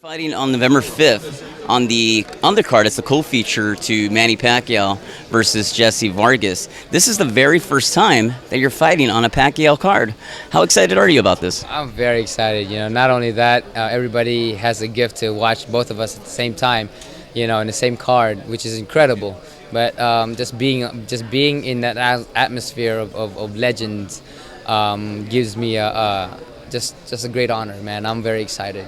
Fighting on November 5th on the undercard, it's a co-feature to Manny Pacquiao versus Jesse Vargas. This is the very first time that you're fighting on a Pacquiao card. How excited are you about this? I'm very excited. Not only that, everybody has a gift to watch both of us at the same time, in the same card, which is incredible. But just being in that atmosphere of legends gives me just a great honor, man. I'm very excited.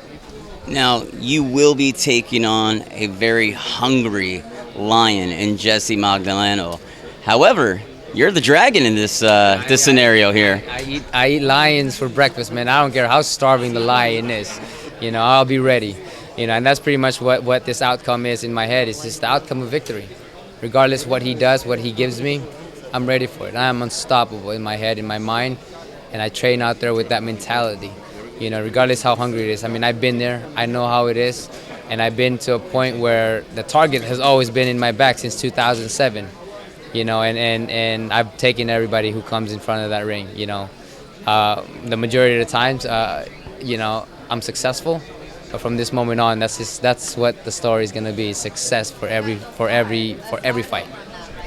Now, you will be taking on a very hungry lion in Jesse Magdaleno. However, you're the dragon in this scenario here. I eat lions for breakfast, man. I don't care how starving the lion is. I'll be ready. And that's pretty much what this outcome is in my head. It's just the outcome of victory. Regardless what he does, what he gives me, I'm ready for it. I am unstoppable in my head, in my mind, and I train out there with that mentality. Regardless how hungry it is. I mean, I've been there. I know how it is. And I've been to a point where the target has always been in my back since 2007. And I've taken everybody who comes in front of that ring. The majority of the times, I'm successful. But from this moment on, that's what the story is going to be: success for every fight.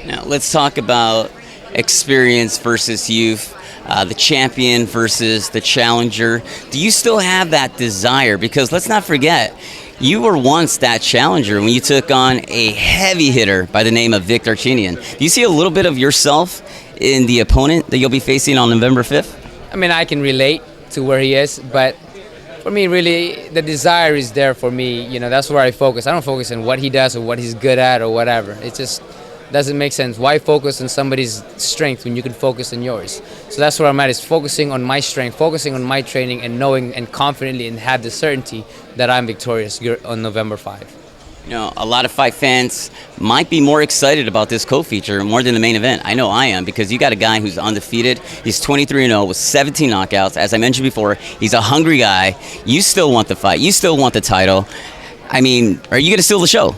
Now, let's talk about experience versus youth. The champion versus the challenger. Do you still have that desire? Because let's not forget, you were once that challenger when you took on a heavy hitter by the name of Vic Darchinyan. Do you see a little bit of yourself in the opponent that you'll be facing on November 5th? I mean, I can relate to where he is, but for me, really, the desire is there for me. That's where I focus. I don't focus on what he does or what he's good at or whatever. It just doesn't make sense. Why focus on somebody's strength when you can focus on yours? So that's where I'm at, is focusing on my strength, focusing on my training, and knowing and confidently and have the certainty that I'm victorious on November 5. A lot of fight fans might be more excited about this co-feature more than the main event. I know I am, because you got a guy who's undefeated. He's 23-0 with 17 knockouts. As I mentioned before, he's a hungry guy. You still want the fight. You still want the title. I mean, are you going to steal the show?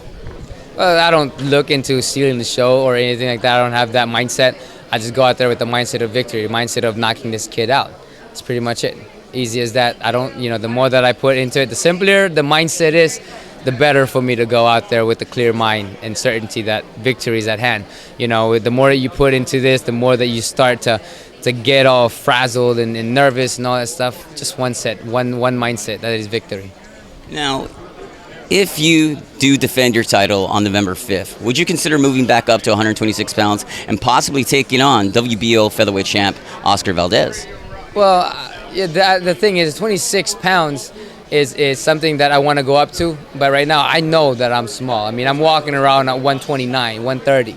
Well, I don't look into stealing the show or anything like that. I don't have that mindset. I just go out there with the mindset of victory, the mindset of knocking this kid out. That's pretty much it. Easy as that. The more that I put into it, the simpler the mindset is, the better for me to go out there with a clear mind and certainty that victory is at hand. The more that you put into this, the more that you start to get all frazzled and nervous and all that stuff. Just one mindset, that is victory. Now, if you do defend your title on November 5th, would you consider moving back up to 126 pounds and possibly taking on WBO featherweight champ Oscar Valdez? Well, the thing is, 26 pounds is something that I want to go up to, but right now I know that I'm small. I mean, I'm walking around at 129, 130,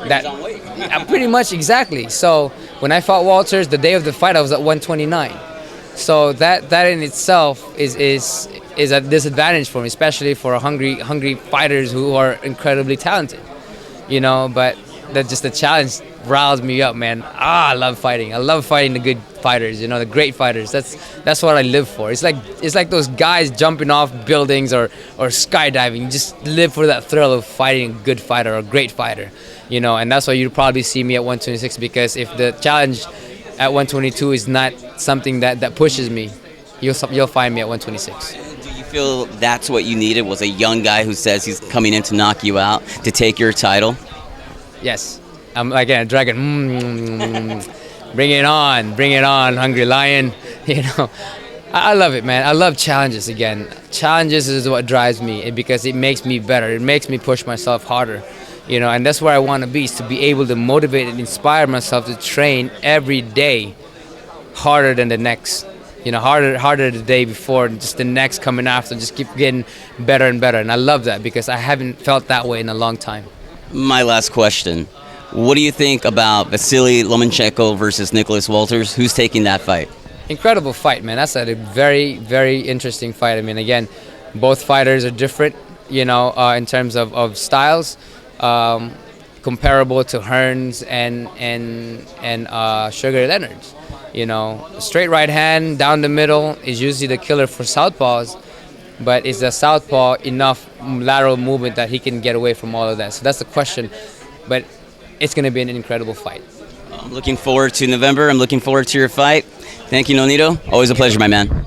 that pretty much exactly. So when I fought Walters, the day of the fight, I was at 129. So that in itself is a disadvantage for me, especially for hungry fighters who are incredibly talented. But the challenge riles me up, man. I love fighting. I love fighting the good fighters, the great fighters. That's what I live for. It's like those guys jumping off buildings or skydiving. You just live for that thrill of fighting a good fighter or a great fighter, and that's why you'll probably see me at 126, because if the challenge at 122 is not something that pushes me, you'll find me at 126. Do you feel that's what you needed, was a young guy who says he's coming in to knock you out, to take your title? Yes. I'm like a dragon. Bring it on, hungry lion. I love it, man. I love challenges again. Challenges is what drives me, because it makes me better. It makes me push myself harder. And that's where I want to be, is to be able to motivate and inspire myself to train every day harder than the next. Harder the day before, and just the next coming after, just keep getting better and better. And I love that, because I haven't felt that way in a long time. My last question. What do you think about Vasily Lomachenko versus Nicholas Walters? Who's taking that fight? Incredible fight, man. That's a very, very interesting fight. I mean, again, both fighters are different, in terms of styles. Comparable to Hearns and Sugar Leonard's. Straight right hand down the middle is usually the killer for southpaws, but is the southpaw enough lateral movement that he can get away from all of that? So that's the question, but it's going to be an incredible fight. I'm looking forward to November. I'm looking forward to your fight. Thank you, Nonito. Always a pleasure, my man.